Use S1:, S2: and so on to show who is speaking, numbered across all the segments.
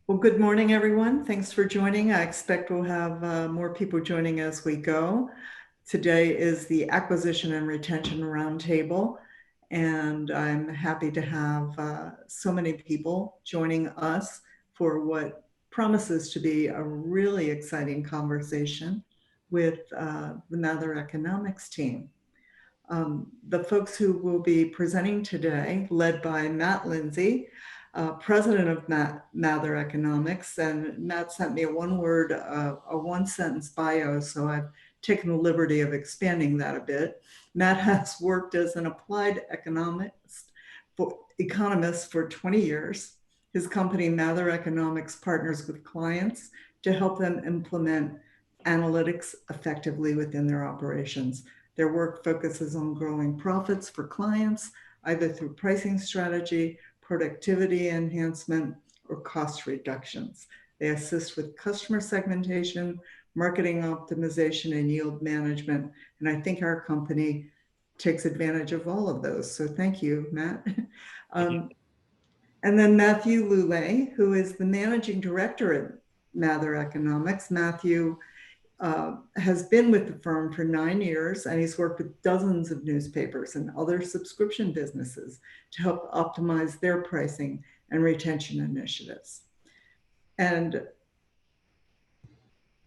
S1: Well, good morning, everyone. Thanks for joining. I expect we'll have more people joining as we go. Today is the Acquisition and Retention Roundtable, and I'm happy to have so many people joining us for what promises to be a really exciting conversation with the Mather Economics team. The folks who will be presenting today, led by Matt Lindsay, president of Mather Economics, and Matt sent me a one-sentence bio, so I've taken the liberty of expanding that a bit. Matt has worked as an applied economist for 20 years. His company, Mather Economics, partners with clients to help them implement analytics effectively within their operations. Their work focuses on growing profits for clients, either through pricing strategy, productivity enhancement, or cost reductions. They assist with customer segmentation, marketing optimization, and yield management. And I think our company takes advantage of all of those. So thank you, Matt. And then Matthew Lulay, who is the managing director at Mather Economics. Matthew has been with the firm for 9 years, and he's worked with dozens of newspapers and other subscription businesses to help optimize their pricing and retention initiatives. And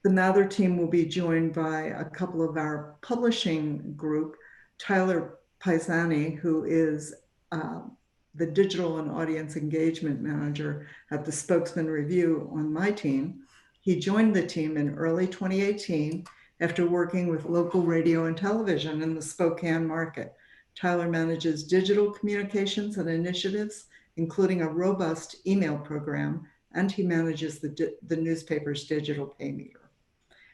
S1: the Mather team will be joined by a couple of our publishing group, Tyler Paisani, who is the digital and audience engagement manager at the Spokesman Review on my team. He joined the team in early 2018 after working with local radio and television in the Spokane market. Tyler manages digital communications and initiatives, including a robust email program, and he manages the newspaper's digital pay meter.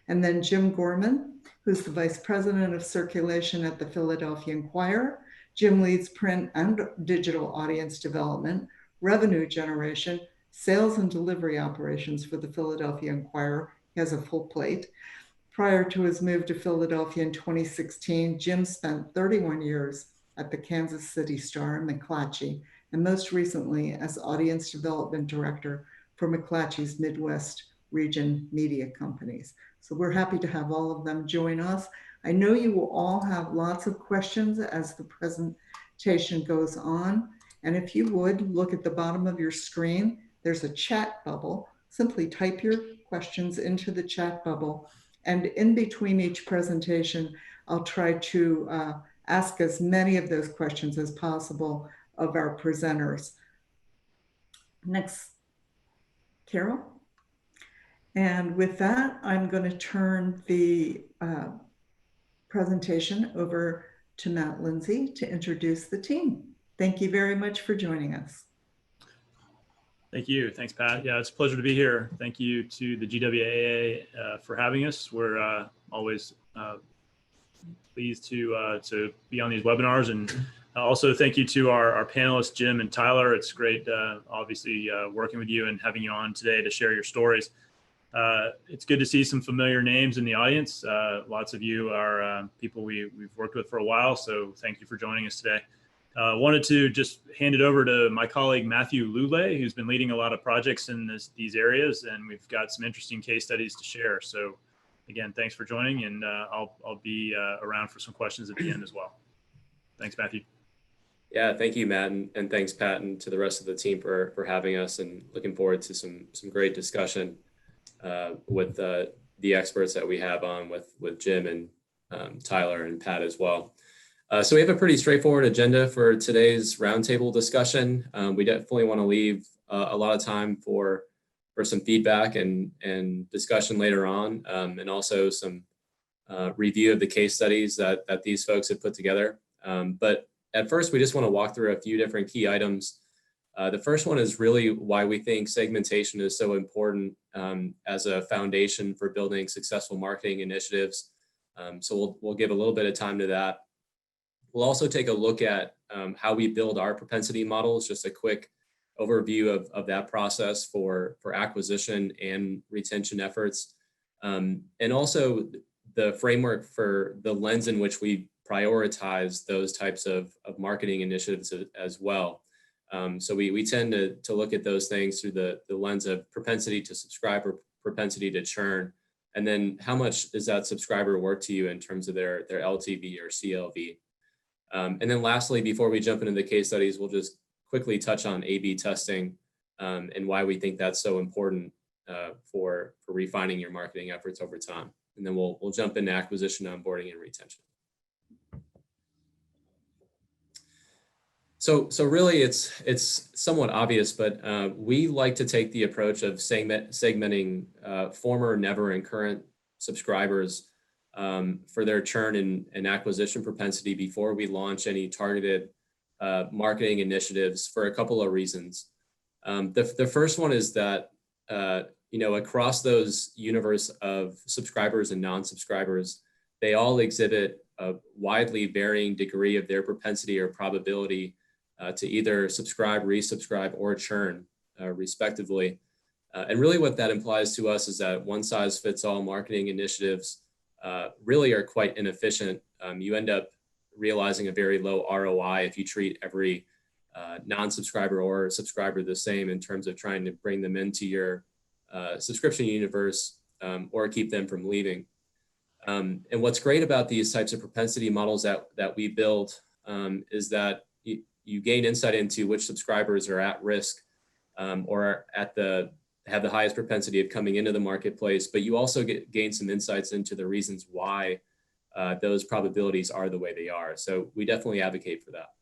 S1: And then Jim Gorman, who's the vice president of circulation at the Philadelphia Inquirer. Jim leads print and digital audience development, revenue generation, sales and delivery operations for the Philadelphia Inquirer. He has a full plate. Prior to his move to Philadelphia in 2016, Jim spent 31 years at the Kansas City Star in McClatchy, and most recently as audience development director for McClatchy's Midwest region media companies. So we're happy to have all of them join us. I know you will all have lots of questions as the presentation goes on. And if you would, look at the bottom of your screen. There's a chat bubble. Simply type your questions into the chat bubble. And in between each presentation, I'll try to ask as many of those questions as possible of our presenters. Next, Carol. And with that, I'm going to turn the presentation over to Matt Lindsay to introduce the team. Thank you very much for joining us.
S2: Thank you. Thanks, Pat. Yeah, it's a pleasure to be here. Thank you to the GWAA for having us. We're always pleased to be on these webinars, and also thank you to our panelists, Jim and Tyler. It's great, obviously, working with you and having you on today to share your stories. It's good to see some familiar names in the audience. Lots of you are people we've worked with for a while, so thank you for joining us today. Wanted to just hand it over to my colleague, Matthew Lulay, who's been leading a lot of projects in these areas, and we've got some interesting case studies to share. So again, thanks for joining, and I'll be around for some questions at the end as well. Thanks, Matthew.
S3: Yeah, thank you, Matt, and thanks, Pat, and to the rest of the team for having us, and looking forward to some great discussion with the experts that we have on with Jim and Tyler and Pat as well. So we have a pretty straightforward agenda for today's roundtable discussion. We definitely want to leave a lot of time for some feedback and discussion later on, and also some review of the case studies that these folks have put together. But at first, we just want to walk through a few different key items. The first one is really why we think segmentation is so important as a foundation for building successful marketing initiatives. So we'll give a little bit of time to that. We'll also take a look at how we build our propensity models, just a quick overview of that process for acquisition and retention efforts, and also the framework for the lens in which we prioritize those types of marketing initiatives as well. So we tend to look at those things through the lens of propensity to subscribe or propensity to churn. And then how much is that subscriber worth to you in terms of their LTV or CLV? And then lastly, before we jump into the case studies, we'll just quickly touch on A/B testing and why we think that's so important for refining your marketing efforts over time. And then we'll jump into acquisition, onboarding, and retention. So really it's somewhat obvious, but we like to take the approach of segmenting former, never, and current subscribers for their churn and acquisition propensity before we launch any targeted marketing initiatives for a couple of reasons. The first one is that across those universe of subscribers and non-subscribers, they all exhibit a widely varying degree of their propensity or probability to either subscribe, resubscribe, or churn, respectively. And really what that implies to us is that one-size-fits-all marketing initiatives really are quite inefficient. You end up realizing a very low ROI if you treat every non-subscriber or subscriber the same in terms of trying to bring them into your subscription universe or keep them from leaving. And what's great about these types of propensity models that we build is that you gain insight into which subscribers are at risk or have the highest propensity of coming into the marketplace, but you also gain some insights into the reasons why those probabilities are the way they are. So we definitely advocate for that.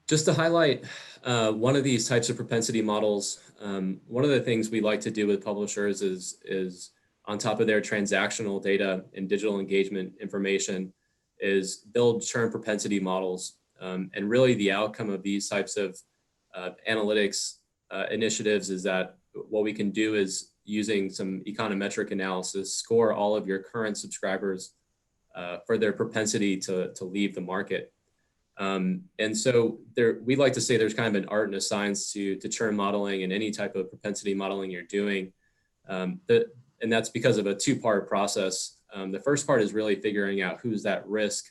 S3: Just to highlight one of these types of propensity models, one of the things we like to do with publishers is on top of their transactional data and digital engagement information is build churn propensity models. And really the outcome of these types of analytics initiatives is that what we can do is using some econometric analysis, score all of your current subscribers for their propensity to leave the market. And so we like to say there's kind of an art and a science to churn modeling and any type of propensity modeling you're doing. And that's because of a two-part process. The first part is really figuring out who's at risk.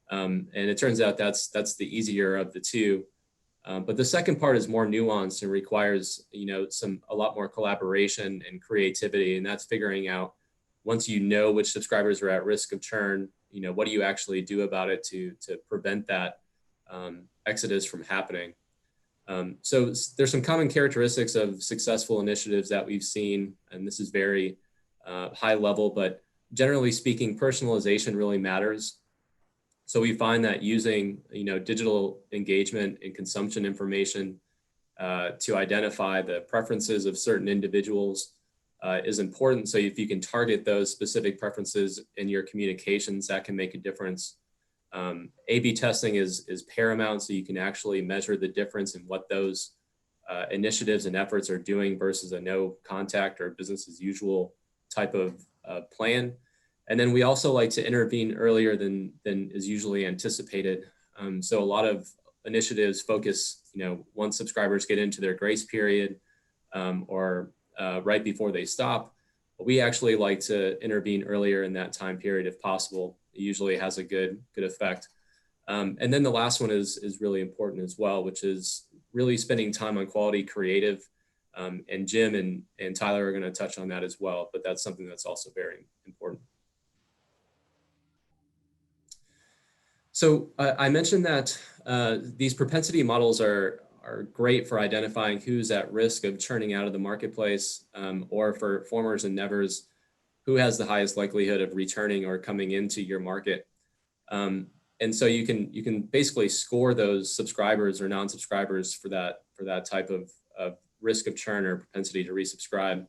S3: And it turns out that's the easier of the two. But the second part is more nuanced and requires, a lot more collaboration and creativity. And that's figuring out, once you know which subscribers are at risk of churn, what do you actually do about it to prevent that exodus from happening? So there's some common characteristics of successful initiatives that we've seen, and this is very high level, but generally speaking, personalization really matters. So we find that using, digital engagement and consumption information to identify the preferences of certain individuals is important. So if you can target those specific preferences in your communications, that can make a difference. A/B testing is paramount, so you can actually measure the difference in what those initiatives and efforts are doing versus a no contact or business as usual type of plan. And then we also like to intervene earlier than is usually anticipated. So a lot of initiatives focus, once subscribers get into their grace period or right before they stop. But we actually like to intervene earlier in that time period if possible. It usually has a good effect. And then the last one is really important as well, which is really spending time on quality creative. And Jim and Tyler are going to touch on that as well, but that's something that's also very important. So I mentioned that these propensity models are great for identifying who's at risk of churning out of the marketplace, or for formers and nevers, who has the highest likelihood of returning or coming into your market. And so you can basically score those subscribers or non-subscribers for that type of risk of churn or propensity to resubscribe.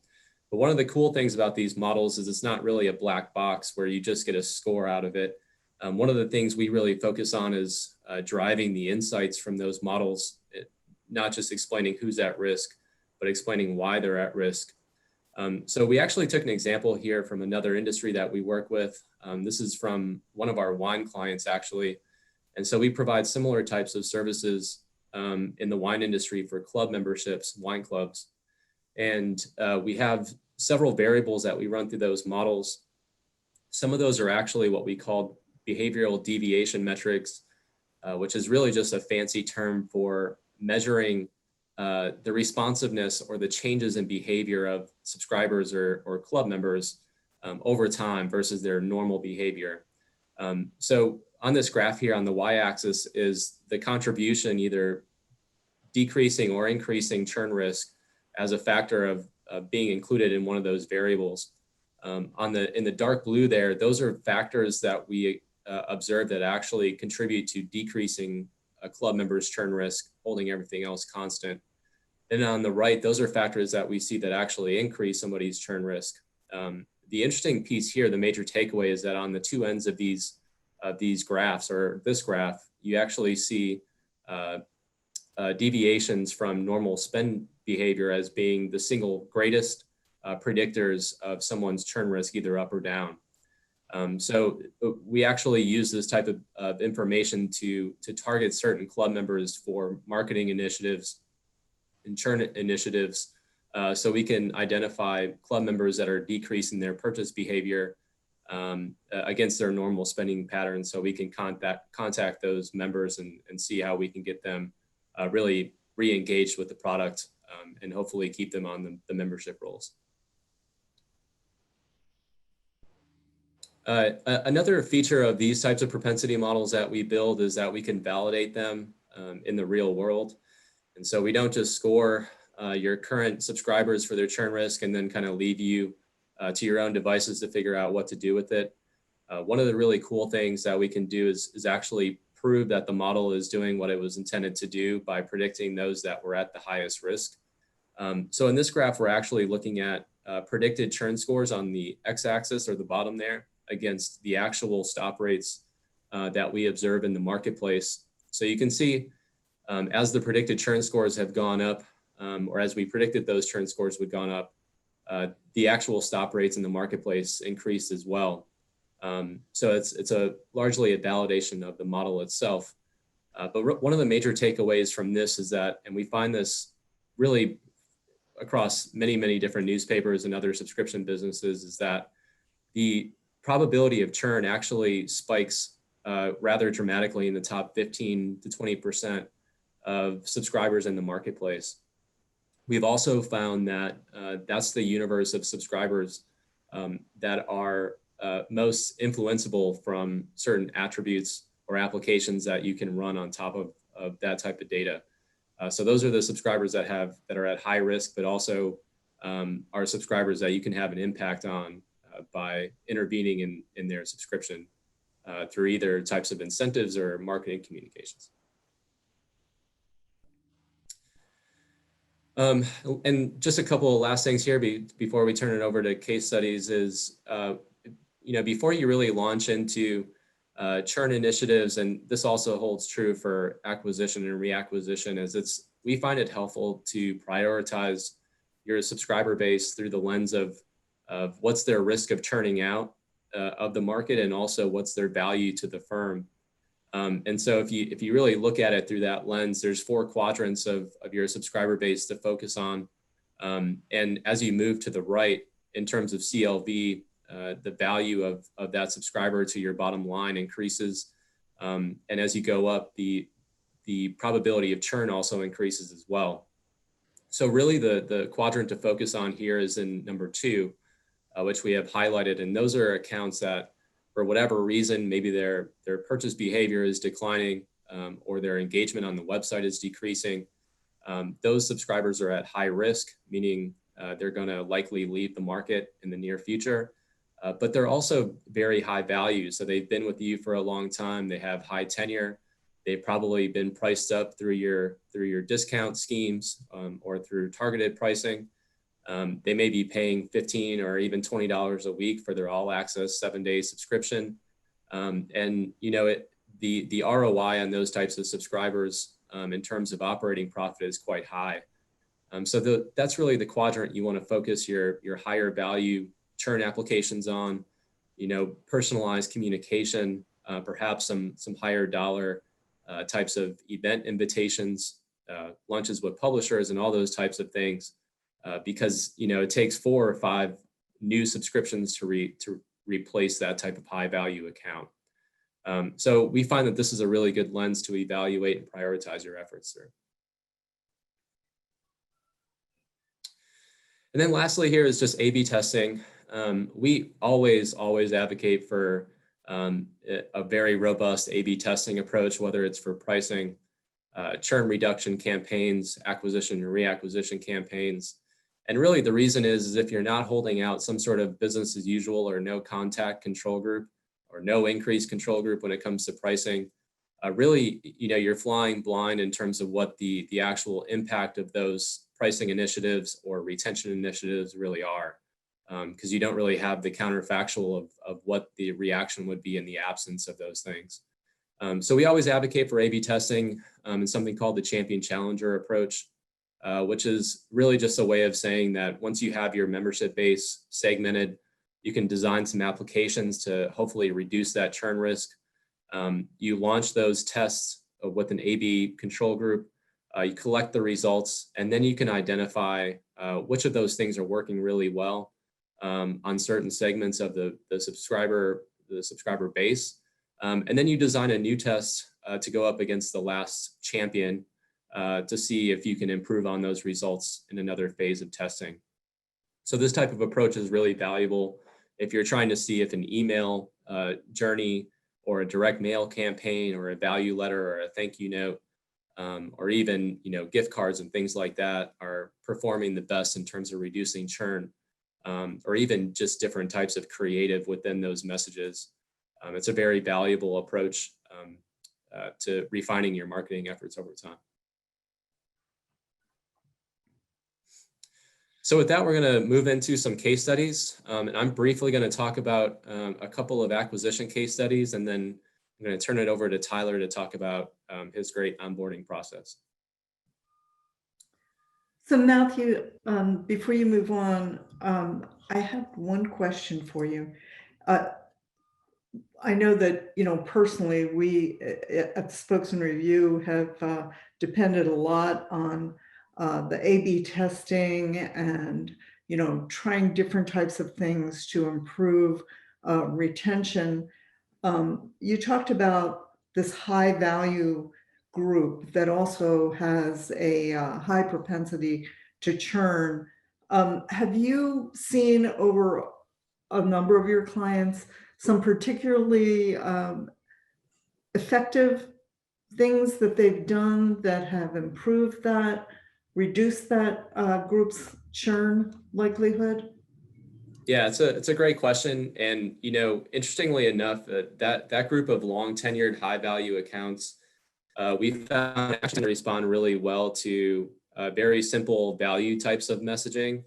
S3: But one of the cool things about these models is it's not really a black box where you just get a score out of it. One of the things we really focus on is driving the insights from those models, not just explaining who's at risk, but explaining why they're at risk. So we actually took an example here from another industry that we work with. This is from one of our wine clients, actually. And so we provide similar types of services in the wine industry for club memberships, wine clubs. And we have several variables that we run through those models. Some of those are actually what we call behavioral deviation metrics, which is really just a fancy term for measuring the responsiveness or the changes in behavior of subscribers or club members over time versus their normal behavior. So on this graph here on the y-axis is the contribution, either decreasing or increasing churn risk as a factor of being included in one of those variables. In the dark blue there, those are factors that we observe that actually contribute to decreasing a club member's churn risk, holding everything else constant. And on the right, those are factors that we see that actually increase somebody's churn risk. The interesting piece here, the major takeaway, is that on the two ends of these graphs, or this graph, you actually see deviations from normal spend behavior as being the single greatest predictors of someone's churn risk, either up or down. So we actually use this type of information to target certain club members for marketing initiatives and churn initiatives, so we can identify club members that are decreasing their purchase behavior against their normal spending patterns, so we can contact those members and see how we can get them really re-engaged with the product, and hopefully keep them on the membership rolls. Another feature of these types of propensity models that we build is that we can validate them in the real world. And so we don't just score your current subscribers for their churn risk and then kind of leave you to your own devices to figure out what to do with it. One of the really cool things that we can do is actually prove that the model is doing what it was intended to do by predicting those that were at the highest risk. So in this graph, we're actually looking at predicted churn scores on the x-axis, or the bottom there, against the actual stop rates that we observe in the marketplace. So you can see as the predicted churn scores have gone up, or as we predicted those churn scores would gone up, the actual stop rates in the marketplace increased as well. So it's largely a validation of the model itself. But one of the major takeaways from this is that, and we find this really across many, many different newspapers and other subscription businesses, is that the probability of churn actually spikes rather dramatically in the top 15 to 20% of subscribers in the marketplace. We've also found that that's the universe of subscribers that are most influenceable from certain attributes or applications that you can run on top of that type of data. So those are the subscribers that are at high risk, but also are subscribers that you can have an impact on by intervening in their subscription through either types of incentives or marketing communications. And just a couple of last things here before we turn it over to case studies is, before you really launch into churn initiatives, and this also holds true for acquisition and reacquisition, we find it helpful to prioritize your subscriber base through the lens of what's their risk of churning out of the market, and also what's their value to the firm. And so if you really look at it through that lens, there's 4 quadrants of your subscriber base to focus on. And as you move to the right, in terms of CLV, the value of that subscriber to your bottom line increases. And as you go up, the probability of churn also increases as well. So really the quadrant to focus on here is in number 2, which we have highlighted. And those are accounts that, for whatever reason, maybe their purchase behavior is declining, or their engagement on the website is decreasing. Those subscribers are at high risk, meaning they're going to likely leave the market in the near future. But they're also very high value. So they've been with you for a long time. They have high tenure. They've probably been priced up through your discount schemes, or through targeted pricing. They may be paying $15 or even $20 a week for their all access 7-day subscription. And the ROI on those types of subscribers in terms of operating profit is quite high. So that's really the quadrant you want to focus your higher value churn applications on, personalized communication, perhaps some higher dollar types of event invitations, lunches with publishers, and all those types of things. Because it takes 4 or 5 new subscriptions to replace that type of high value account. So we find that this is a really good lens to evaluate and prioritize your efforts through. And then lastly here is just A/B testing. We always advocate for a very robust A/B testing approach, whether it's for pricing, churn reduction campaigns, acquisition and reacquisition campaigns. And really the reason is if you're not holding out some sort of business as usual or no contact control group or no increased control group when it comes to pricing, really, you're flying blind in terms of what the actual impact of those pricing initiatives or retention initiatives really are, because you don't really have the counterfactual of what the reaction would be in the absence of those things. So we always advocate for A/B testing and something called the champion challenger approach, which is really just a way of saying that once you have your membership base segmented, you can design some applications to hopefully reduce that churn risk. You launch those tests with an A/B control group, you collect the results, and then you can identify which of those things are working really well on certain segments of the subscriber base. And then you design a new test to go up against the last champion to see if you can improve on those results in another phase of testing. So this type of approach is really valuable if you're trying to see if an email journey or a direct mail campaign or a value letter or a thank you note or even gift cards and things like that are performing the best in terms of reducing churn, or even just different types of creative within those messages. It's a very valuable approach to refining your marketing efforts over time. So with that, we're going to move into some case studies. And I'm briefly going to talk about a couple of acquisition case studies, and then I'm going to turn it over to Tyler to talk about his great onboarding process.
S1: So Matthew, before you move on, I have one question for you. I know that, personally, we at the Spokesman Review have depended a lot on the A/B testing and, trying different types of things to improve retention. You talked about this high value group that also has a high propensity to churn. Have you seen over a number of your clients some particularly effective things that they've done that have improved that, reduced that group's churn likelihood?
S3: Yeah, it's a great question. And, interestingly enough, that group of long tenured high value accounts, we found actually respond really well to very simple value types of messaging.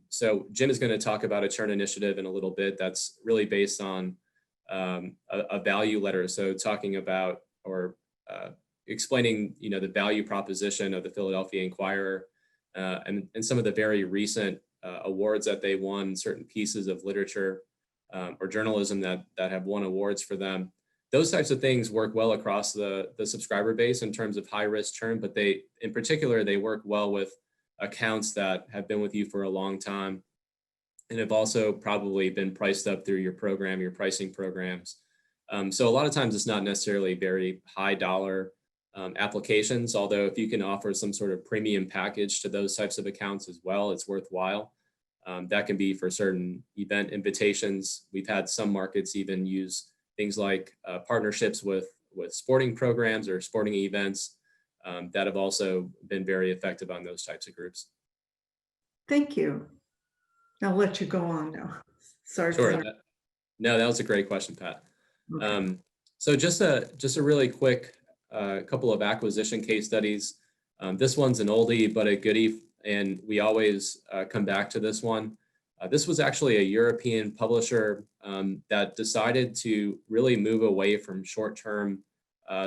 S3: So Jim is going to talk about a churn initiative in a little bit that's really based on a value letter. So talking about or explaining, the value proposition of the Philadelphia Inquirer and some of the very recent awards that they won, certain pieces of literature or journalism that have won awards for them. Those types of things work well across the subscriber base in terms of high risk churn, but in particular, they work well with accounts that have been with you for a long time and have also probably been priced up through your program, your pricing programs. So a lot of times it's not necessarily very high dollar applications, although if you can offer some sort of premium package to those types of accounts as well, it's worthwhile. That can be for certain event invitations. We've had some markets even use things like partnerships with sporting programs or sporting events that have also been very effective on those types of groups.
S1: Thank you. I'll let you go on now. Sorry.
S3: Sure. No, that was a great question, Pat. Okay. So just a really quick couple of acquisition case studies. This one's an oldie but a goodie, and we always come back to this one. This was actually a European publisher that decided to really move away from short-term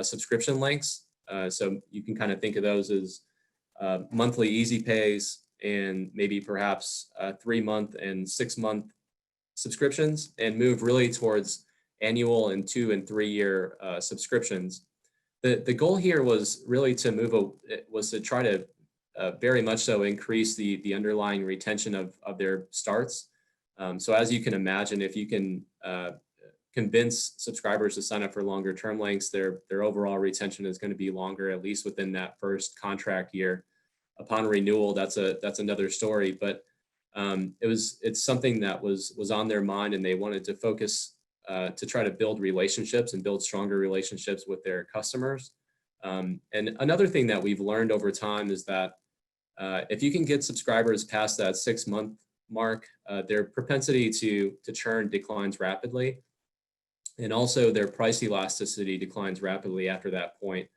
S3: subscription lengths. So you can kind of think of those as monthly easy pays and maybe perhaps 3-month and 6-month subscriptions, and move really towards annual and 2- and 3-year subscriptions. The goal here was really to try to very much so increase the underlying retention of their starts. So as you can imagine, if you can convince subscribers to sign up for longer term lengths, their overall retention is going to be longer, at least within that first contract year. Upon renewal, that's another story. But it's something that was on their mind, and they wanted to focus to try to build relationships and build stronger relationships with their customers. And another thing that we've learned over time is that if you can get subscribers past that 6-month mark, their propensity to churn declines rapidly. And also their price elasticity declines rapidly after that point.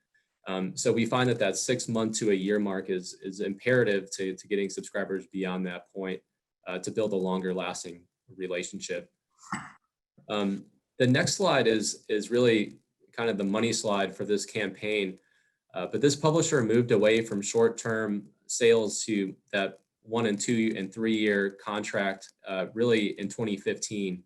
S3: So we find that 6-month to a year mark is imperative to getting subscribers beyond that point to build a longer lasting relationship. The next slide is really kind of the money slide for this campaign. But this publisher moved away from short-term sales to that 1 and 2 and 3 year contract really in 2015.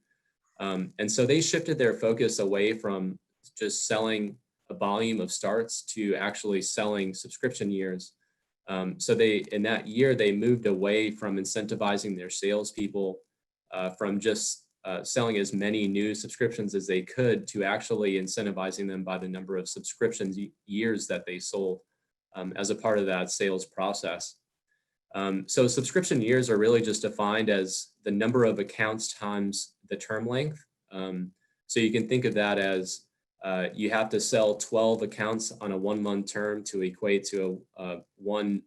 S3: And so they shifted their focus away from just selling a volume of starts to actually selling subscription years. So in that year, they moved away from incentivizing their salespeople from just selling as many new subscriptions as they could to actually incentivizing them by the number of subscriptions years that they sold as a part of that sales process. So subscription years are really just defined as the number of accounts times the term length. So you can think of that as you have to sell 12 accounts on a 1-month term to equate to one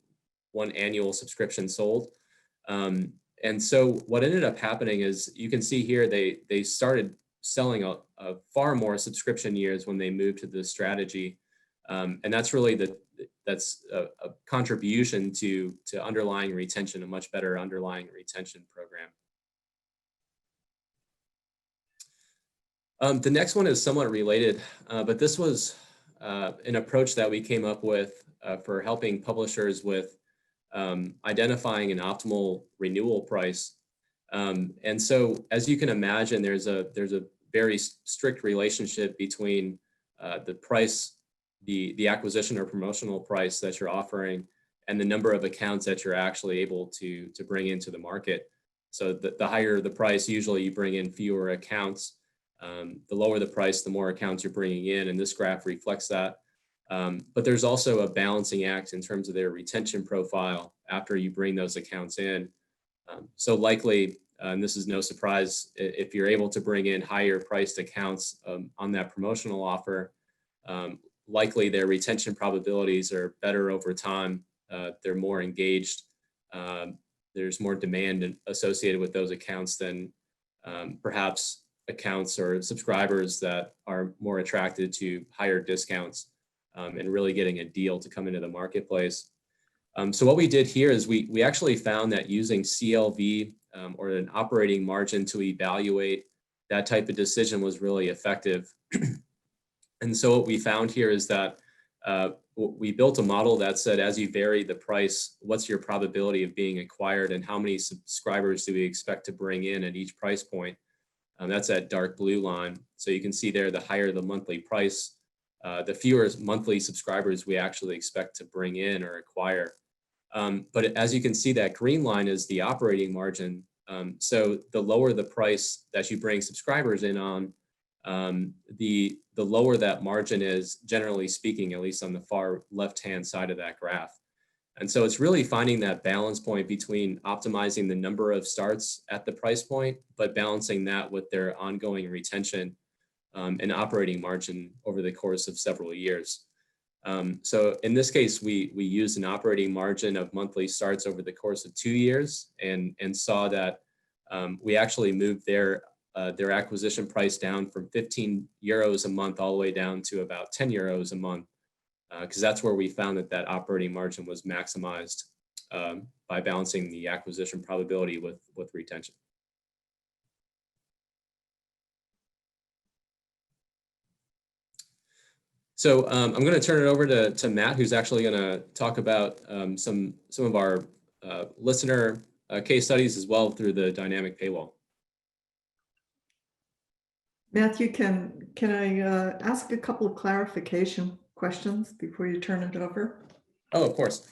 S3: annual subscription sold. And so what ended up happening is you can see here they started selling a far more subscription years when they moved to this strategy. And that's really that's a contribution to underlying retention, a much better underlying retention program. The next one is somewhat related, but this was an approach that we came up with for helping publishers with identifying an optimal renewal price. And so, as you can imagine, there's a very strict relationship between the price, the acquisition or promotional price that you're offering, and the number of accounts that you're actually able to bring into the market. So the higher the price, usually you bring in fewer accounts. The lower the price, the more accounts you're bringing in, and this graph reflects that. But there's also a balancing act in terms of their retention profile after you bring those accounts in. So likely, and this is no surprise, if you're able to bring in higher priced accounts on that promotional offer, likely their retention probabilities are better over time. They're more engaged. There's more demand associated with those accounts than perhaps accounts or subscribers that are more attracted to higher discounts and really getting a deal to come into the marketplace. So what we did here is we actually found that using CLV or an operating margin to evaluate that type of decision was really effective. And so what we found here is that we built a model that said, as you vary the price, what's your probability of being acquired and how many subscribers do we expect to bring in at each price point? That's that dark blue line. So you can see there, the higher the monthly price, the fewer monthly subscribers we actually expect to bring in or acquire. But as you can see, that green line is the operating margin. So the lower the price that you bring subscribers in on, the lower that margin is, generally speaking, at least on the far left-hand side of that graph. And so it's really finding that balance point between optimizing the number of starts at the price point, but balancing that with their ongoing retention and operating margin over the course of several years. So in this case, we used an operating margin of monthly starts over the course of 2 years and saw that we actually moved their acquisition price down from 15 euros a month all the way down to about 10 euros a month, because that's where we found that operating margin was maximized by balancing the acquisition probability with retention. So I'm going to turn it over to Matt, who's actually going to talk about some of our listener case studies as well through the dynamic paywall.
S1: Matthew, can I ask a couple of clarification questions before you turn it over?
S3: Oh, of course.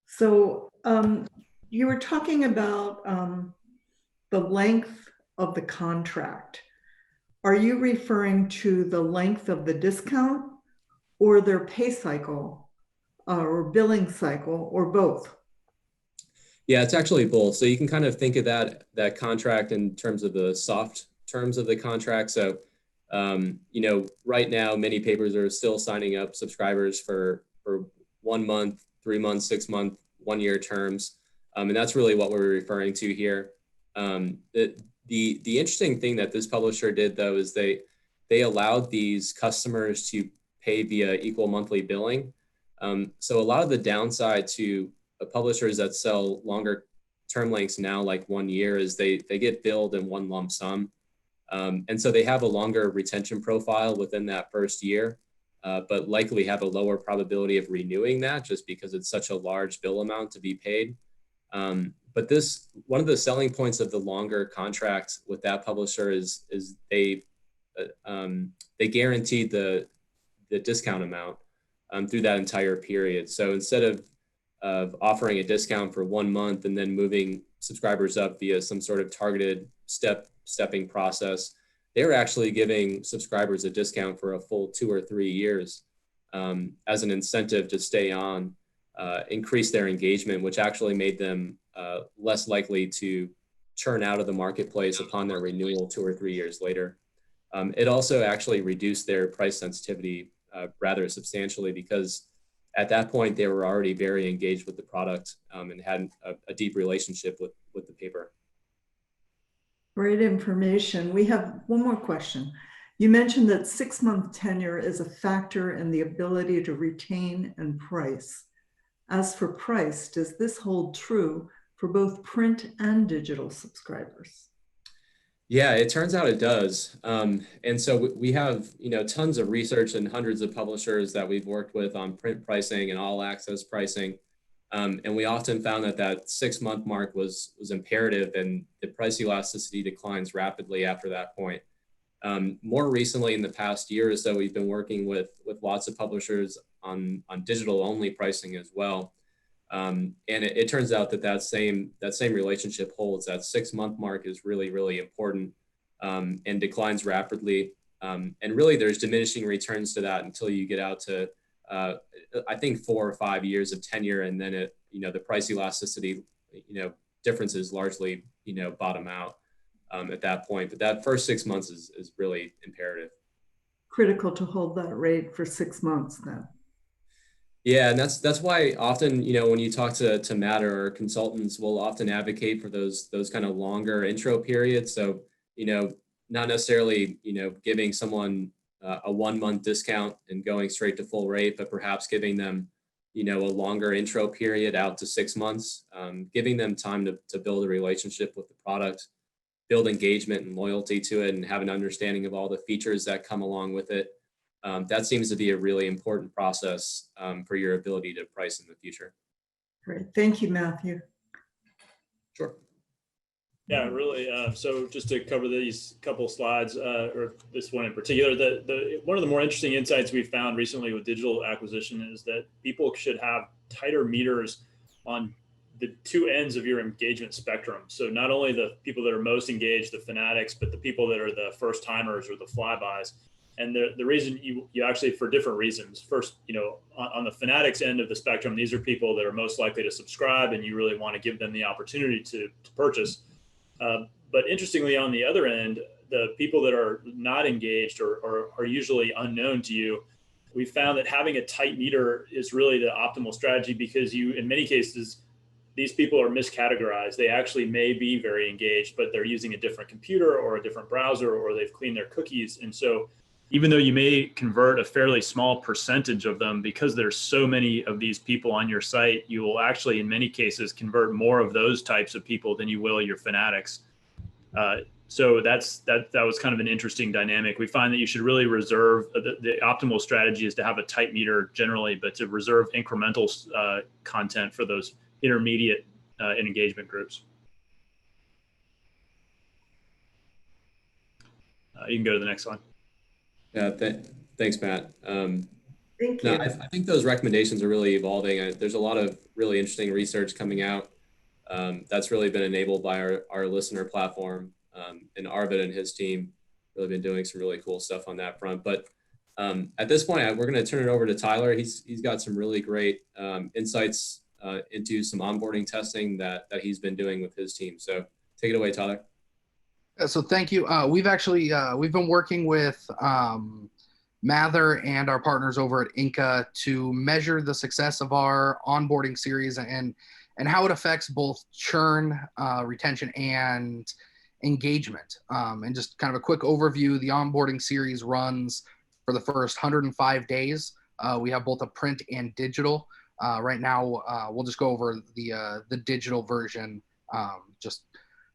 S1: So you were talking about the length of the contract. are you referring to the length of the discount or their pay cycle or billing cycle or both?
S3: Yeah, it's actually both. So you can kind of think of that contract in terms of the soft terms of the contract. So, right now, many papers are still signing up subscribers for 1 month, 3 months, 6 month, 1 year terms. And that's really what we're referring to here. The interesting thing that this publisher did, though, is they allowed these customers to pay via equal monthly billing. So a lot of the downside to publishers that sell longer term lengths now, like 1 year, is they get billed in one lump sum. And so they have a longer retention profile within that first year, but likely have a lower probability of renewing that just because it's such a large bill amount to be paid. But one of the selling points of the longer contract with that publisher is they guaranteed the discount amount through that entire period. So instead of offering a discount for 1 month and then moving subscribers up via some sort of targeted stepping process, they're actually giving subscribers a discount for a full 2 or 3 years as an incentive to stay on, increase their engagement, which actually made them less likely to churn out of the marketplace upon their renewal 2 or 3 years later. It also actually reduced their price sensitivity rather substantially because at that point they were already very engaged with the product and had a deep relationship with the paper.
S1: Great information. We have one more question. You mentioned that 6-month tenure is a factor in the ability to retain and price. As for price, does this hold true for both print and digital subscribers?
S3: Yeah, it turns out it does. And so we have, tons of research and hundreds of publishers that we've worked with on print pricing and all access pricing. And we often found that 6-month mark was imperative, and the price elasticity declines rapidly after that point. More recently, in the past year or so, we've been working with lots of publishers on digital only pricing as well. And it turns out that same relationship holds. That 6-month mark is really, really important and declines rapidly. And really, there's diminishing returns to that until you get out to, I think, 4 or 5 years of tenure, and then the price elasticity, differences largely, bottom out at that point. But that first 6 months is really imperative.
S1: Critical to hold that rate for 6 months then.
S3: Yeah, and that's why often, when you talk to Matter or consultants, we'll often advocate for those kind of longer intro periods. So, not necessarily, giving someone a 1 month discount and going straight to full rate, but perhaps giving them, a longer intro period out to 6 months, giving them time to build a relationship with the product, build engagement and loyalty to it, and have an understanding of all the features that come along with it. That seems to be a really important process for your ability to price in the future.
S1: Great. Thank you, Matthew.
S3: Sure.
S2: Yeah, really. So just to cover these couple slides, or this one in particular, one of the more interesting insights we found recently with digital acquisition is that people should have tighter meters on the two ends of your engagement spectrum. So not only the people that are most engaged, the fanatics, but the people that are the first timers or the flybys. And the reason you actually, for different reasons. First, on the fanatics end of the spectrum, these are people that are most likely to subscribe, and you really want to give them the opportunity to purchase. But interestingly, on the other end, the people that are not engaged or are usually unknown to you, we found that having a tight meter is really the optimal strategy, because in many cases, these people are miscategorized. They actually may be very engaged, but they're using a different computer or a different browser, or they've cleaned their cookies. And so even though you may convert a fairly small percentage of them, because there's so many of these people on your site, you will actually, in many cases, convert more of those types of people than you will your fanatics. So that was kind of an interesting dynamic. We find that you should really reserve, the optimal strategy is to have a tight meter generally, but to reserve incremental content for those intermediate engagement groups. You can go to the next slide.
S3: Yeah, thanks, Matt.
S1: Thank you.
S3: No, I think those recommendations are really evolving. There's a lot of really interesting research coming out that's really been enabled by our listener platform, and Arvid and his team really been doing some really cool stuff on that front. But at this point, we're going to turn it over to Tyler. He's got some really great insights into some onboarding testing that he's been doing with his team. So take it away, Tyler.
S4: So thank you. We've been working with Mather and our partners over at Inca to measure the success of our onboarding series and how it affects both churn, retention, and engagement. And just kind of a quick overview, the onboarding series runs for the first 105 days. We have both a print and digital. Right now, we'll just go over the digital version just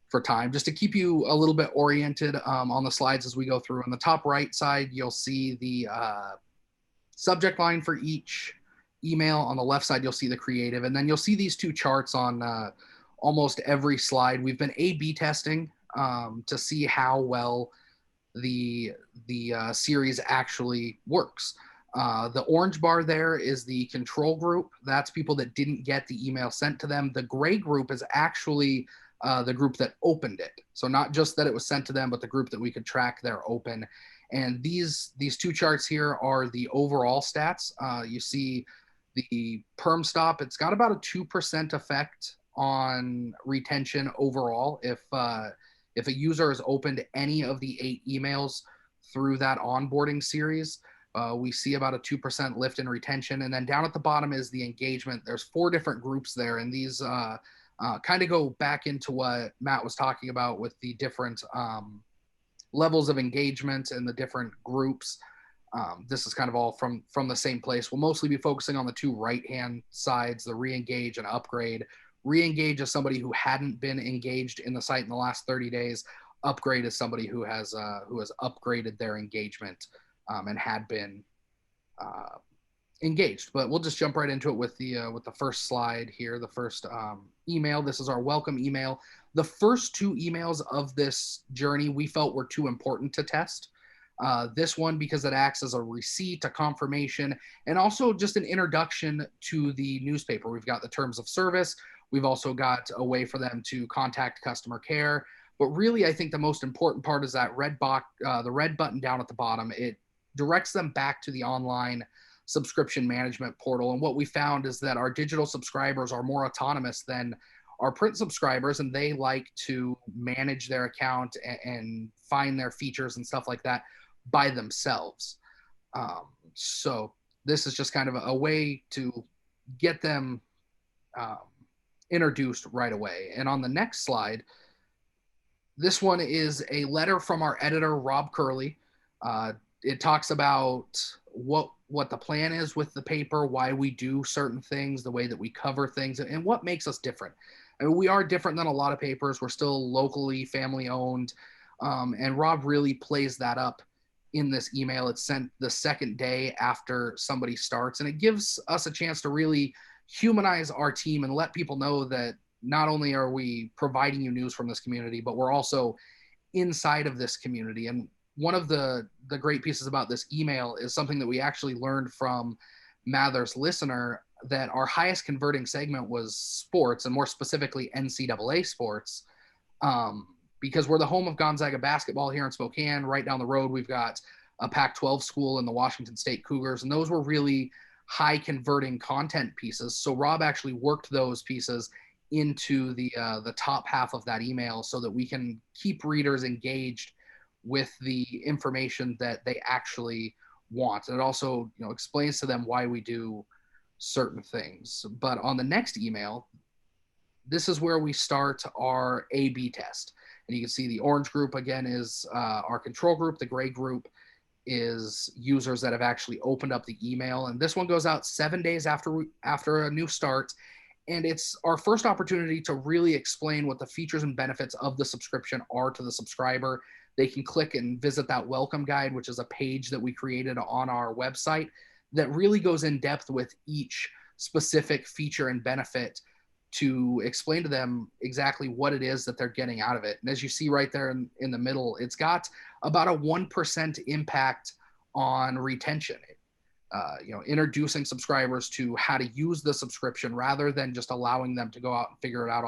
S4: for time, just to keep you a little bit oriented on the slides as we go through. On the top right side, you'll see the subject line for each email. On the left side, you'll see the creative, and then you'll see these two charts on almost every slide. We've been A/B testing to see how well the series actually works. The orange bar there is the control group. That's people that didn't get the email sent to them. The gray group is actually the group that opened it. So not just that it was sent to them, but the group that we could track their open. And these two charts here are the overall stats. You see the perm stop, it's got about a 2% effect on retention overall. If a user has opened any of the 8 emails through that onboarding series, we see about a 2% lift in retention. And then down at the bottom is the engagement. There's 4 different groups there, and these kind of go back into what Matt was talking about with the different levels of engagement and the different groups. This is kind of all from the same place. We'll mostly be focusing on the 2 right-hand sides, the re-engage and upgrade. Re-engage is somebody who hadn't been engaged in the site in the last 30 days. Upgrade is somebody who has upgraded their engagement and had been engaged. But we'll just jump right into it with the first slide here, the first email. This is our welcome email. The first 2 emails of this journey we felt were too important to test. This one because it acts as a receipt, a confirmation, and also just an introduction to the newspaper. We've got the terms of service. We've also got a way for them to contact customer care. But really, I think the most important part is that red box, the red button down at the bottom. It directs them back to the online subscription management portal. And what we found is that our digital subscribers are more autonomous than our print subscribers, and they like to manage their account and find their features and stuff like that by themselves. So this is just kind of a way to get them introduced right away. And on the next slide, this one is a letter from our editor, Rob Curley. It talks about what the plan is with the paper, why we do certain things, the way that we cover things, and what makes us different. I mean, we are different than a lot of papers. We're still locally family owned. And Rob really plays that up in this email. It's sent the second day after somebody starts, and it gives us a chance to really humanize our team and let people know that not only are we providing you news from this community, but we're also inside of this community. And one of the great pieces about this email is something that we actually learned from Mather's listener, that our highest converting segment was sports, and more specifically NCAA sports, because we're the home of Gonzaga basketball here in Spokane. Right down the road, we've got a Pac-12 school in the Washington State Cougars, and those were really high converting content pieces. So Rob actually worked those pieces into the top half of that email so that we can keep readers engaged with the information that they actually want. And it also, explains to them why we do certain things. But on the next email, this is where we start our A/B test. And you can see the orange group again is our control group. The gray group is users that have actually opened up the email. And this one goes out 7 days after a new start. And it's our first opportunity to really explain what the features and benefits of the subscription are to the subscriber. They can click and visit that welcome guide, which is a page that we created on our website that really goes in depth with each specific feature and benefit to explain to them exactly what it is that they're getting out of it. And as you see right there in the middle, it's got about a 1% impact on retention. Introducing subscribers to how to use the subscription rather than just allowing them to go out and figure it out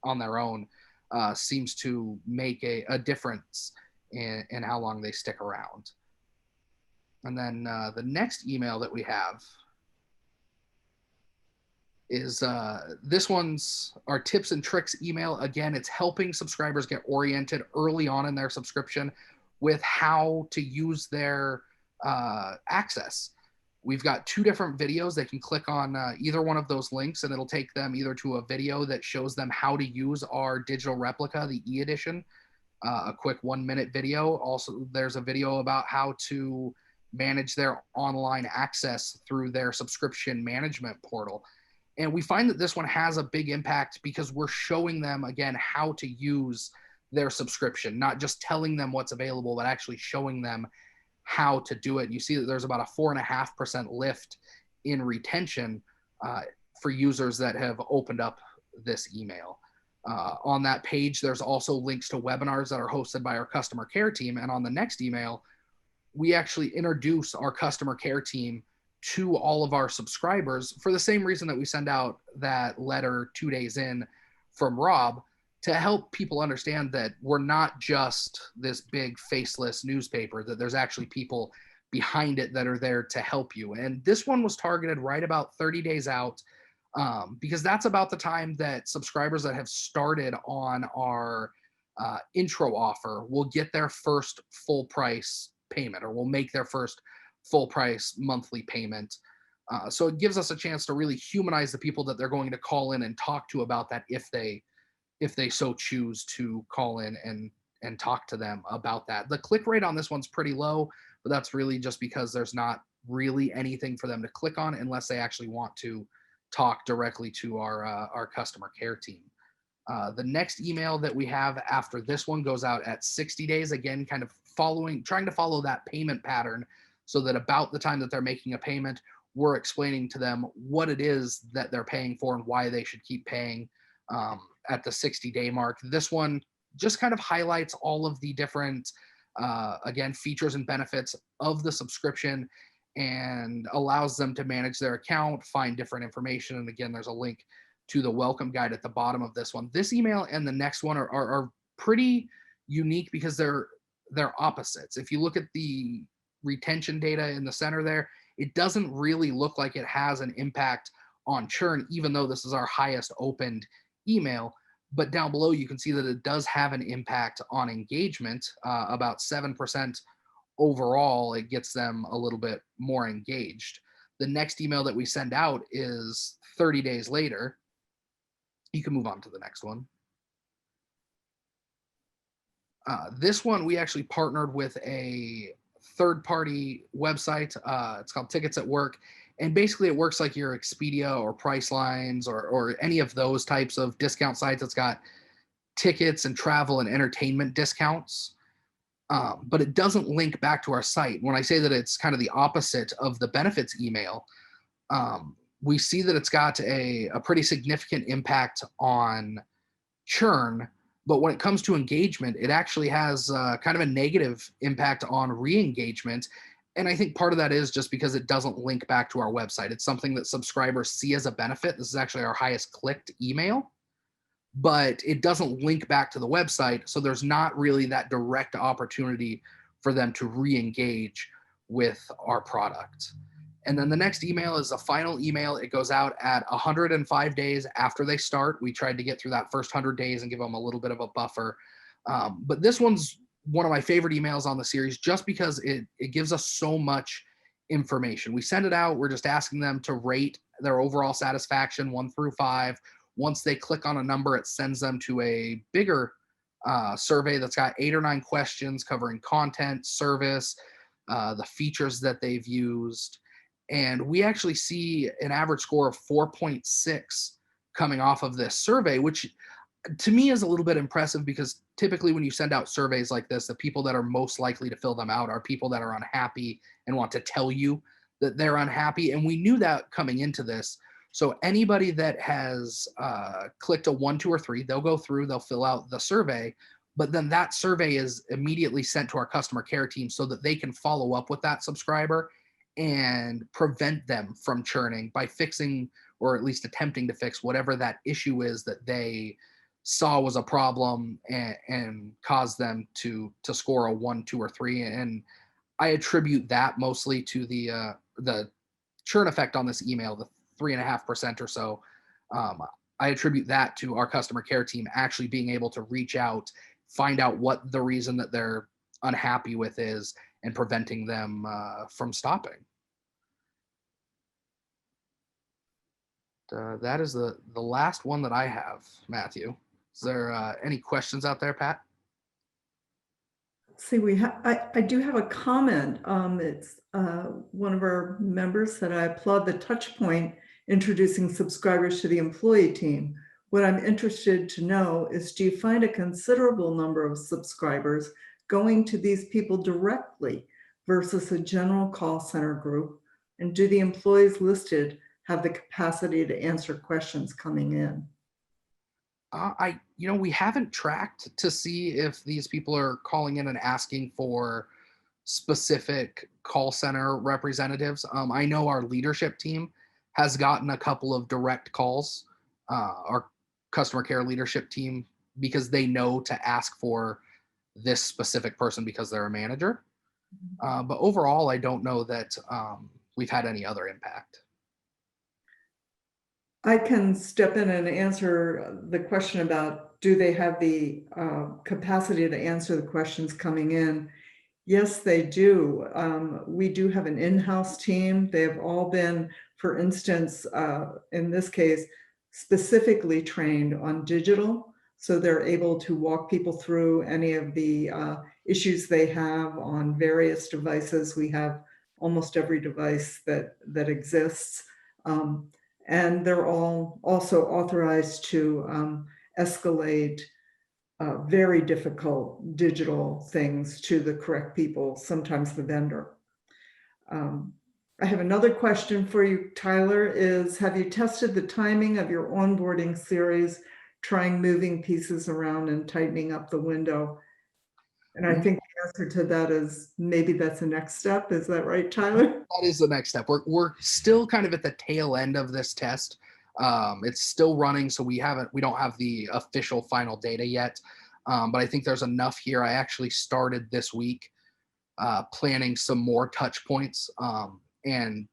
S4: on their own seems to make a difference and how long they stick around. And then the next email that we have is this one's our tips and tricks email. Again, it's helping subscribers get oriented early on in their subscription with how to use their access. We've got 2 different videos. They can click on either one of those links and it'll take them either to a video that shows them how to use our digital replica, the e-edition, a quick 1-minute video. Also, there's a video about how to manage their online access through their subscription management portal. And we find that this one has a big impact because we're showing them, again, how to use their subscription, not just telling them what's available, but actually showing them how to do it. You see that there's about a 4.5% lift in retention for users that have opened up this email. On that page, there's also links to webinars that are hosted by our customer care team. And on the next email, we actually introduce our customer care team to all of our subscribers for the same reason that we send out that letter 2 days in from Rob, to help people understand that we're not just this big faceless newspaper, that there's actually people behind it that are there to help you. And this one was targeted right about 30 days out, because that's about the time that subscribers that have started on our intro offer will get their first full price payment, or will make their first full price monthly payment. So it gives us a chance to really humanize the people that they're going to call in and talk to about that, if they so choose to call in and talk to them about that. The click rate on this one's pretty low, but that's really just because there's not really anything for them to click on unless they actually want to talk directly to our customer care team. The next email that we have after this one goes out at 60 days. Again, kind of trying to follow that payment pattern, so that about the time that they're making a payment, we're explaining to them what it is that they're paying for and why they should keep paying at the 60-day mark. This one just kind of highlights all of the different, again, features and benefits of the subscription, and allows them to manage their account, find different information. And again, there's a link to the welcome guide at the bottom of this one. This email and the next one are pretty unique because they're opposites. If you look at the retention data in the center there, it doesn't really look like it has an impact on churn, even though this is our highest opened email. But down below, you can see that it does have an impact on engagement, about 7% overall. It gets them a little bit more engaged. The next email that we send out is 30 days later. You can move on to the next one. This one, we actually partnered with a third-party website. It's called Tickets at Work. And basically it works like your Expedia or Pricelines or any of those types of discount sites. It's got tickets and travel and entertainment discounts, but it doesn't link back to our site. When I say that it's kind of the opposite of the benefits email, we see that it's got a pretty significant impact on churn. But when it comes to engagement, it actually has kind of a negative impact on re-engagement. And I think part of that is just because it doesn't link back to our website. It's something that subscribers see as a benefit. This is actually our highest clicked email, but it doesn't link back to the website. So there's not really that direct opportunity for them to re-engage with our product. And then the next email is a final email. It goes out at 105 days after they start. We tried to get through that first 100 days and give them a little bit of a buffer. But this one's one of my favorite emails on the series, just because it gives us so much information. We send it out. We're just asking them to rate their overall satisfaction 1 through 5. Once they click on a number, it sends them to a bigger survey that's got 8 or 9 questions covering content, service, the features that they've used. And we actually see an average score of 4.6 coming off of this survey, which to me is a little bit impressive, because typically when you send out surveys like this, the people that are most likely to fill them out are people that are unhappy and want to tell you that they're unhappy. And we knew that coming into this. So anybody that has clicked a 1, 2, or 3, they'll go through, they'll fill out the survey, but then that survey is immediately sent to our customer care team so that they can follow up with that subscriber and prevent them from churning by fixing, or at least attempting to fix, whatever that issue is that they saw was a problem and caused them to score a 1, 2, or 3. And I attribute that mostly to the churn effect on this email, the 3.5% or so. I attribute that to our customer care team actually being able to reach out, find out what the reason that they're unhappy with is, and preventing them from stopping. That is the last one that I have, Matthew. Is there any questions out there, Pat?
S1: See, I do have a comment. It's one of our members said, I applaud the touch point introducing subscribers to the employee team. What I'm interested to know is, do you find a considerable number of subscribers going to these people directly versus a general call center group? And do the employees listed have the capacity to answer questions coming in?
S4: We haven't tracked to see if these people are calling in and asking for specific call center representatives. I know our leadership team has gotten a couple of direct calls, our customer care leadership team, because they know to ask for this specific person because they're a manager. But overall, I don't know that we've had any other impact.
S1: I can step in and answer the question about, do they have the capacity to answer the questions coming in? Yes, they do. We do have an in-house team. They have all been, for instance, in this case, specifically trained on digital. So they're able to walk people through any of the issues they have on various devices. We have almost every device that exists. And they're all also authorized to escalate very difficult digital things to the correct people, sometimes the vendor. I have another question for you, Tyler, is have you tested the timing of your onboarding series, trying moving pieces around and tightening up the window? And I think the answer to that is maybe that's the next step. Is that right, Tyler?
S4: That is the next step. We're still kind of at the tail end of this test. It's still running, so we don't have the official final data yet. But I think there's enough here. I actually started this week planning some more touch points. And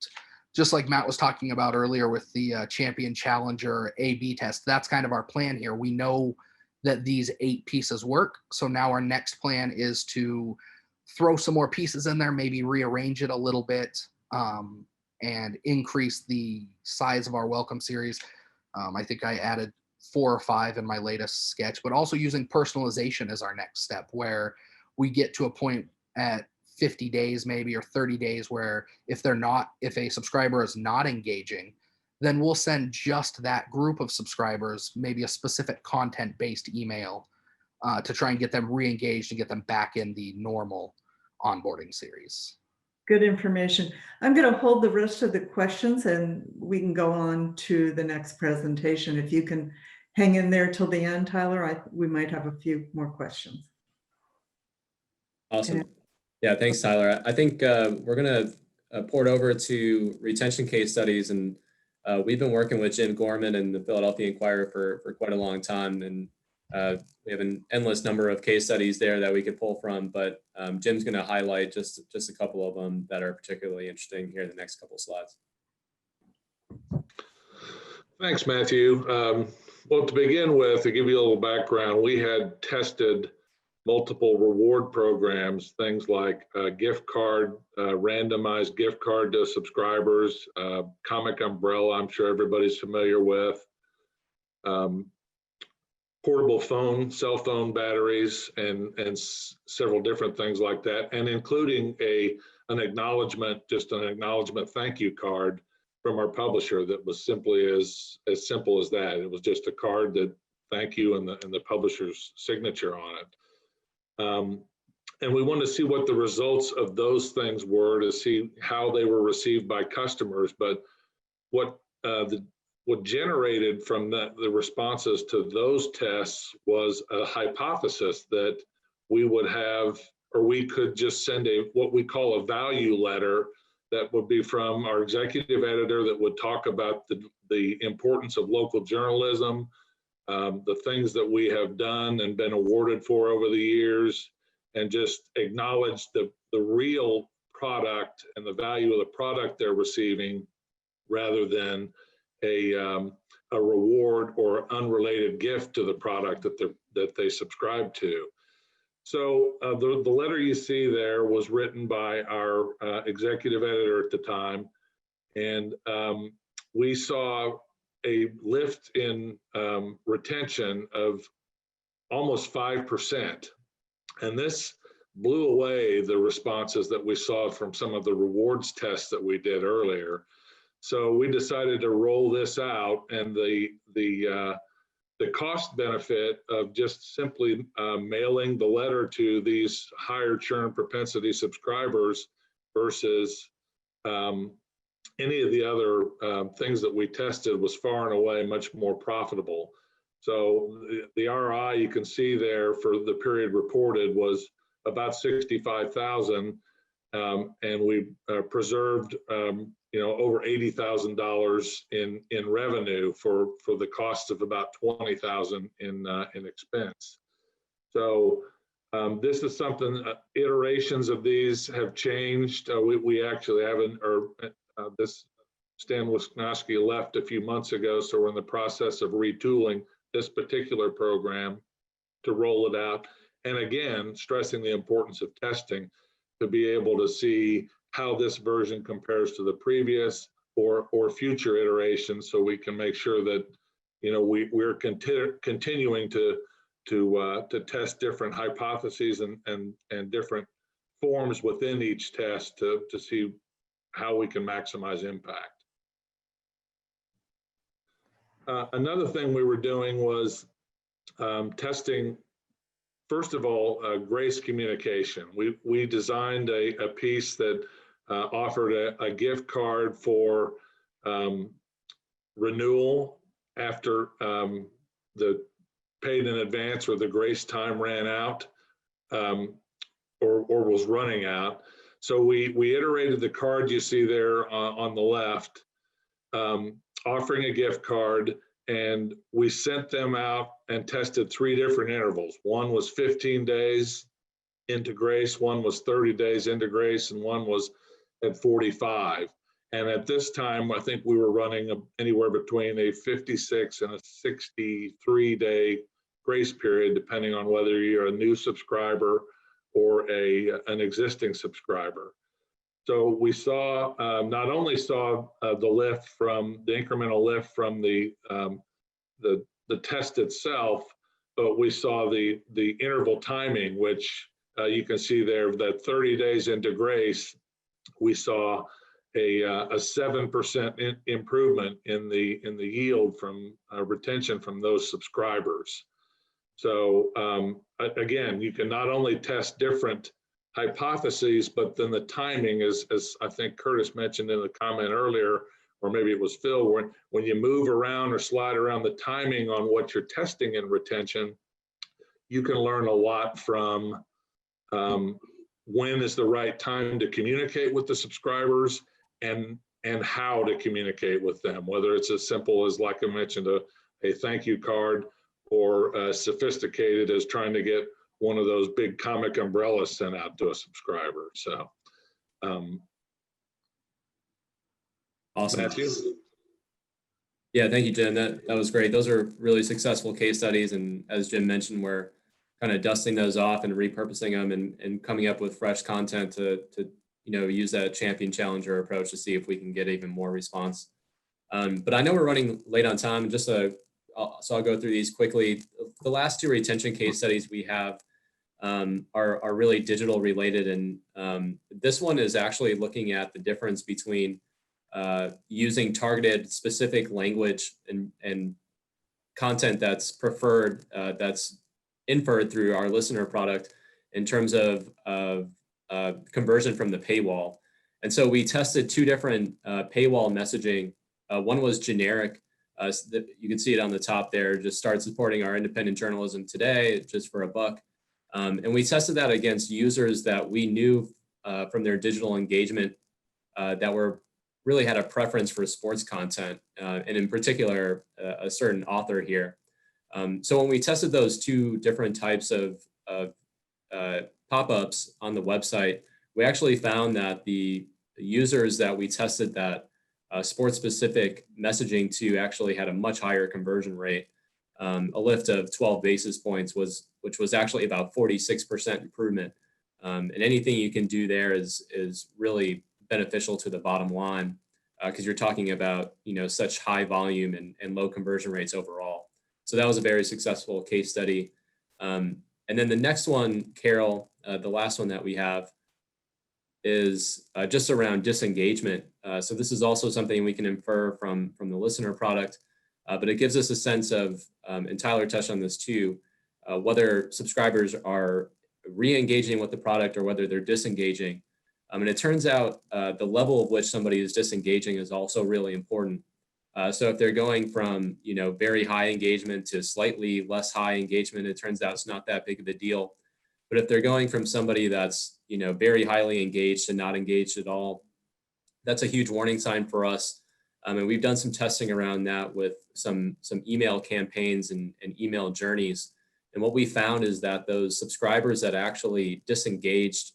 S4: just like Matt was talking about earlier with the Champion Challenger A/B test, that's kind of our plan here. We know that these 8 pieces work. So now our next plan is to throw some more pieces in there, maybe rearrange it a little bit, and increase the size of our welcome series. I think I added 4 or 5 in my latest sketch, but also using personalization as our next step, where we get to a point at 50 days maybe or 30 days where if a subscriber is not engaging, then we'll send just that group of subscribers maybe a specific content-based email to try and get them re-engaged and get them back in the normal onboarding series.
S1: Good information. I'm going to hold the rest of the questions and we can go on to the next presentation. If you can hang in there till the end, Tyler, we might have a few more questions.
S3: Awesome. Yeah, thanks, Tyler. I think we're going to port over to retention case studies, and we've been working with Jim Gorman and the Philadelphia Inquirer for quite a long time, and we have an endless number of case studies there that we could pull from, but Jim's going to highlight just a couple of them that are particularly interesting here in the next couple of slides.
S5: Thanks, Matthew. Well, to begin with, to give you a little background, we had tested multiple reward programs, things like a gift card, randomized gift card to subscribers, Comic Umbrella, I'm sure everybody's familiar with, portable phone, cell phone batteries, and several different things like that, and including an acknowledgement, just an acknowledgement thank you card from our publisher that was simply as simple as that. It was just a card that thank you and the publisher's signature on it. And we wanted to see what the results of those things were, to see how they were received by customers. But what generated from the responses to those tests was a hypothesis that we would have, or we could just send what we call a value letter that would be from our executive editor that would talk about the importance of local journalism, the things that we have done and been awarded for over the years, and just acknowledge the real product and the value of the product they're receiving, rather than a reward or unrelated gift to the product that they subscribe to. So the letter you see there was written by our executive editor at the time, and we saw a lift in retention of almost 5%. And this blew away the responses that we saw from some of the rewards tests that we did earlier. So we decided to roll this out, and the cost benefit of just simply mailing the letter to these higher churn propensity subscribers versus any of the other things that we tested was far and away much more profitable. So the ROI you can see there for the period reported was about 65,000, and we preserved over $80,000 in revenue for the cost of about 20,000 in expense. So this is something, iterations of these have changed. We actually haven't, this Stan Wisnowski left a few months ago, so we're in the process of retooling this particular program to roll it out. And again, stressing the importance of testing to be able to see how this version compares to the previous or future iterations, so we can make sure that we're continuing to test different hypotheses and different forms within each test to see how we can maximize impact. Another thing we were doing was testing, first of all, grace communication. We designed a piece that offered a gift card for renewal after the paid in advance or the grace time ran out or was running out. So we iterated the card you see there on the left, offering a gift card, and we sent them out and tested 3 different intervals. One was 15 days into grace, one was 30 days into grace, and one was at 45. And at this time, I think we were running anywhere between a 56 and a 63-day grace period, depending on whether you're a new subscriber or an existing subscriber. So we saw, not only saw the lift from the incremental lift from the test itself, but we saw the interval timing, which you can see there that 30 days into grace, we saw a 7% improvement in the yield from retention from those subscribers. So again, you can not only test different hypotheses, but then the timing is, as I think Curtis mentioned in the comment earlier, or maybe it was Phil, when you move around or slide around the timing on what you're testing in retention, you can learn a lot from when is the right time to communicate with the subscribers and how to communicate with them, whether it's as simple as, like I mentioned, a thank you card, or sophisticated as trying to get one of those big comic umbrellas sent out to a subscriber. So
S3: awesome.
S5: Matthew?
S3: Yeah, thank you, Jim. That was great. Those are really successful case studies, and as Jim mentioned, we're kind of dusting those off and repurposing them and coming up with fresh content to use that champion challenger approach to see if we can get even more response. But I know we're running late on time. So I'll go through these quickly. The last 2 retention case studies we have are really digital related, and this one is actually looking at the difference between using targeted specific language and content that's preferred, that's inferred through our listener product in terms of conversion from the paywall. And so we tested 2 different paywall messaging. One was generic. You can see it on the top there, just start supporting our independent journalism today, just for $1. And we tested that against users that we knew from their digital engagement that really had a preference for sports content, and in particular, a certain author here. So when we tested those two different types of pop-ups on the website, we actually found that the users that we tested that sport-specific messaging to actually had a much higher conversion rate. A lift of 12 basis points which was actually about 46% improvement. And anything you can do there is really beneficial to the bottom line because you're talking about, you know, such high volume and low conversion rates overall. So that was a very successful case study. And then the next one, Carol, the last one that we have is just around disengagement. So this is also something we can infer from the listener product, but it gives us a sense of, and Tyler touched on this too, whether subscribers are re-engaging with the product or whether they're disengaging. And it turns out the level of which somebody is disengaging is also really important. So if they're going from, you know, very high engagement to slightly less high engagement, it turns out it's not that big of a deal. But if they're going from somebody that's, you know, very highly engaged to not engaged at all, that's a huge warning sign for us. And we've done some testing around that with some email campaigns and email journeys. And what we found is that those subscribers that actually disengaged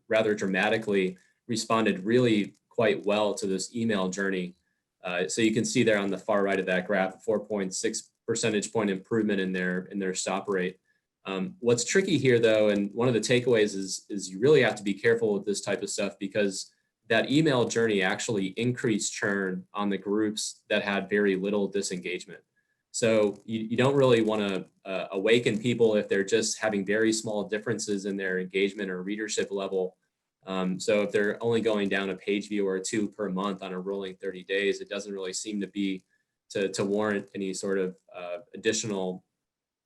S3: rather dramatically responded really quite well to this email journey. So you can see there on the far right of that graph, 4.6 percentage point improvement in their stop rate. What's tricky here though, and one of the takeaways is you really have to be careful with this type of stuff because that email journey actually increased churn on the groups that had very little disengagement. So you don't really want to awaken people if they're just having very small differences in their engagement or readership level. So if they're only going down a page view or two per month on a rolling 30 days, it doesn't really seem to be to warrant any sort of additional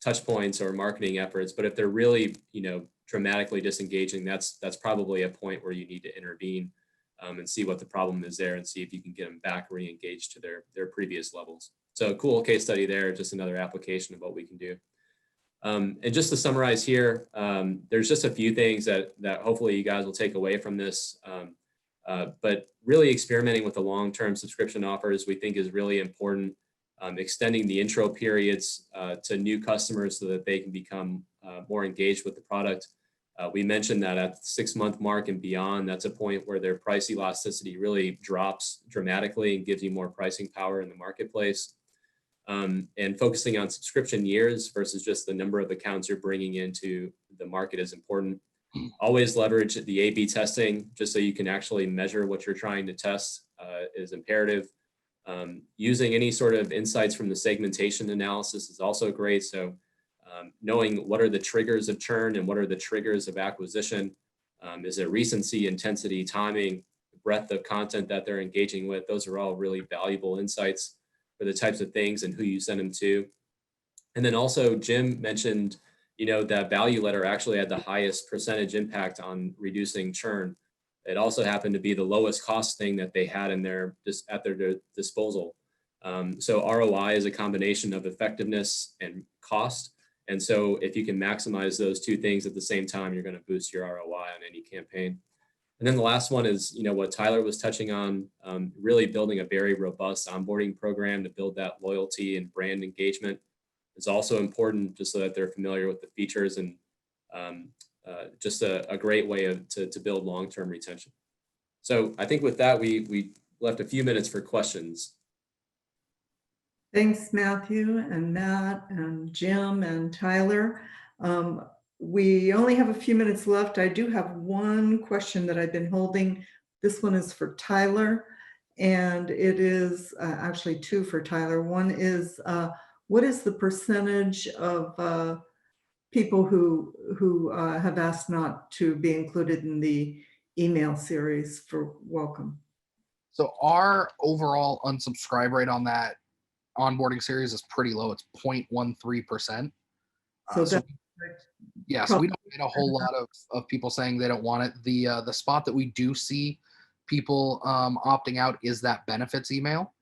S3: touch points or marketing efforts. But if they're really, you know, dramatically disengaging, that's probably a point where you need to intervene and see what the problem is there and see if you can get them back re-engaged to their previous levels. So cool case study there, just another application of what we can do. And just to summarize here, there's just a few things that hopefully you guys will take away from this. But really experimenting with the long-term subscription offers we think is really important. Extending the intro periods to new customers so that they can become more engaged with the product. We mentioned that at the 6-month mark and beyond, that's a point where their price elasticity really drops dramatically and gives you more pricing power in the marketplace. And focusing on subscription years versus just the number of accounts you're bringing into the market is important. Always leverage the A/B testing just so you can actually measure what you're trying to test is imperative. Using any sort of insights from the segmentation analysis is also great. So knowing what are the triggers of churn and what are the triggers of acquisition. Is it recency, intensity, timing, breadth of content that they're engaging with? Those are all really valuable insights for the types of things and who you send them to. And then also Jim mentioned, you know, that value letter actually had the highest percentage impact on reducing churn. It also happened to be the lowest cost thing that they had in at their disposal. So ROI is a combination of effectiveness and cost. And so if you can maximize those two things at the same time, you're going to boost your ROI on any campaign. And then the last one is, you know, what Tyler was touching on, really building a very robust onboarding program to build that loyalty and brand engagement is also important just so that they're familiar with the features and just a great way to build long-term retention. So I think with that, we left a few minutes for questions.
S1: Thanks, Matthew and Matt and Jim and Tyler. We only have a few minutes left. I do have one question that I've been holding. This one is for Tyler, and it is actually two for Tyler. One is, what is the percentage of people who have asked not to be included in the email series for welcome?
S4: So our overall unsubscribe rate on that onboarding series is pretty low. It's 0.13%.
S1: So
S4: yeah, so we don't get a whole lot of people saying they don't want it. The spot that we do see people opting out is that benefits email,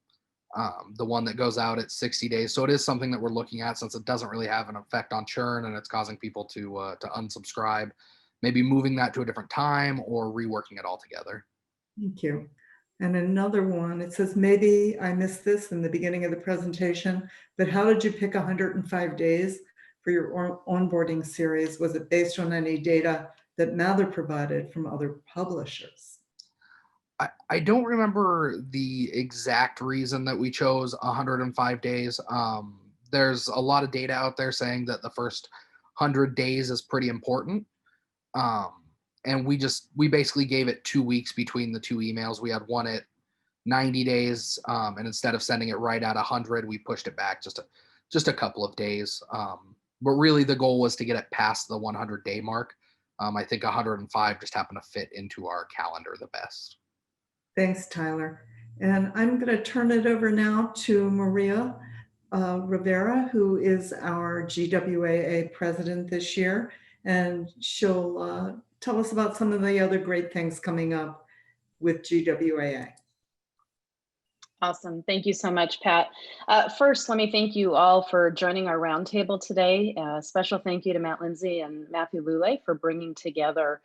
S4: the one that goes out at 60 days. So it is something that we're looking at since it doesn't really have an effect on churn and it's causing people to unsubscribe. Maybe moving that to a different time or reworking it all together.
S1: Thank you. And another one, it says, maybe I missed this in the beginning of the presentation, but how did you pick 105 days for your onboarding series? Was it based on any data that Mather provided from other publishers?
S4: I don't remember the exact reason that we chose 105 days. There's a lot of data out there saying that the first 100 days is pretty important. And we basically gave it 2 weeks between the two emails. We had one at 90 days, and instead of sending it right at 100, we pushed it back just a couple of days. But really the goal was to get it past the 100-day mark. I think 105 just happened to fit into our calendar the best.
S1: Thanks, Tyler. And I'm going to turn it over now to Maria Rivera, who is our GWAA president this year. And she'll tell us about some of the other great things coming up with GWAA.
S6: Awesome. Thank you so much, Pat. First, let me thank you all for joining our roundtable today. Special thank you to Matt Lindsay and Matthew Lule for bringing together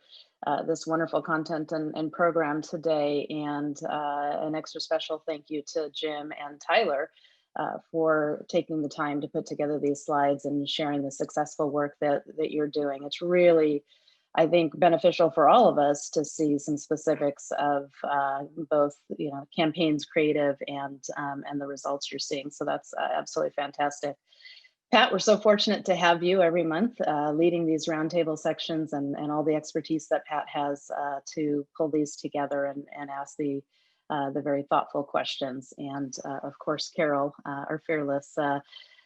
S6: this wonderful content and program today. And an extra special thank you to Jim and Tyler for taking the time to put together these slides and sharing the successful work that you're doing. It's really, I think, beneficial for all of us to see some specifics of both, campaigns creative and the results you're seeing. So that's absolutely fantastic. Pat, we're so fortunate to have you every month leading these roundtable sections and all the expertise that Pat has to pull these together and ask the very thoughtful questions. And of course, Carol, our fearless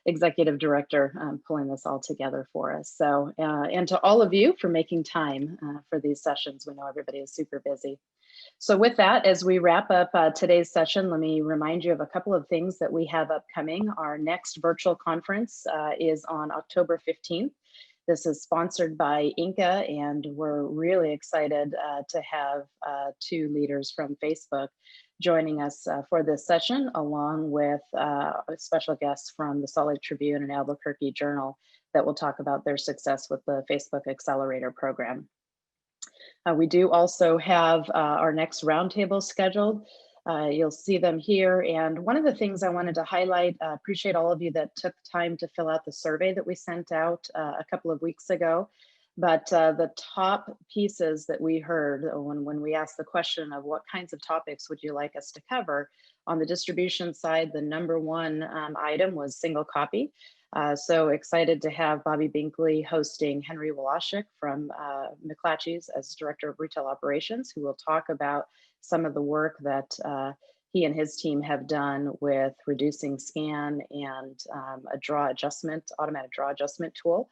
S6: executive director, pulling this all together for us. So, and to all of you for making time for these sessions. We know everybody is super busy. So with that, as we wrap up today's session, let me remind you of a couple of things that we have upcoming. Our next virtual conference is on October 15th. This is sponsored by INCA, and we're really excited to have two leaders from Facebook joining us for this session, along with special guests from the Salt Lake Tribune and Albuquerque Journal that will talk about their success with the Facebook Accelerator program. We do also have our next roundtable scheduled. You'll see them here. And one of the things I wanted to highlight, appreciate all of you that took time to fill out the survey that we sent out a couple of weeks ago. But the top pieces that we heard when we asked the question of what kinds of topics would you like us to cover, on the distribution side, the #1 item was single copy. So excited to have Bobby Binkley hosting Henry Woloschuk from McClatchy's as Director of Retail Operations, who will talk about some of the work that he and his team have done with reducing scan and a draw adjustment, automatic draw adjustment tool.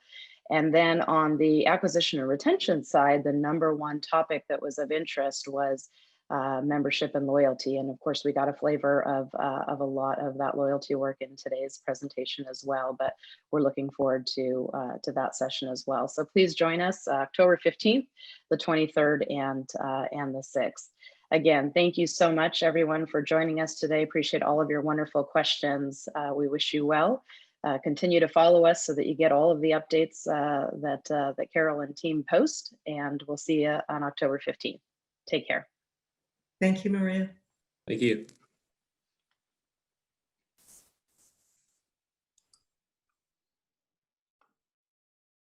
S6: And then on the acquisition and retention side, the #1 topic that was of interest was membership and loyalty. And of course, we got a flavor of a lot of that loyalty work in today's presentation as well, but we're looking forward to that session as well. So please join us October 15th, the 23rd, and the 6th. Again, thank you so much, everyone, for joining us today. Appreciate all of your wonderful questions. We wish you well. Continue to follow us so that you get all of the updates that Carol and team post, and we'll see you on October 15th. Take care.
S1: Thank you, Maria.
S3: Thank you.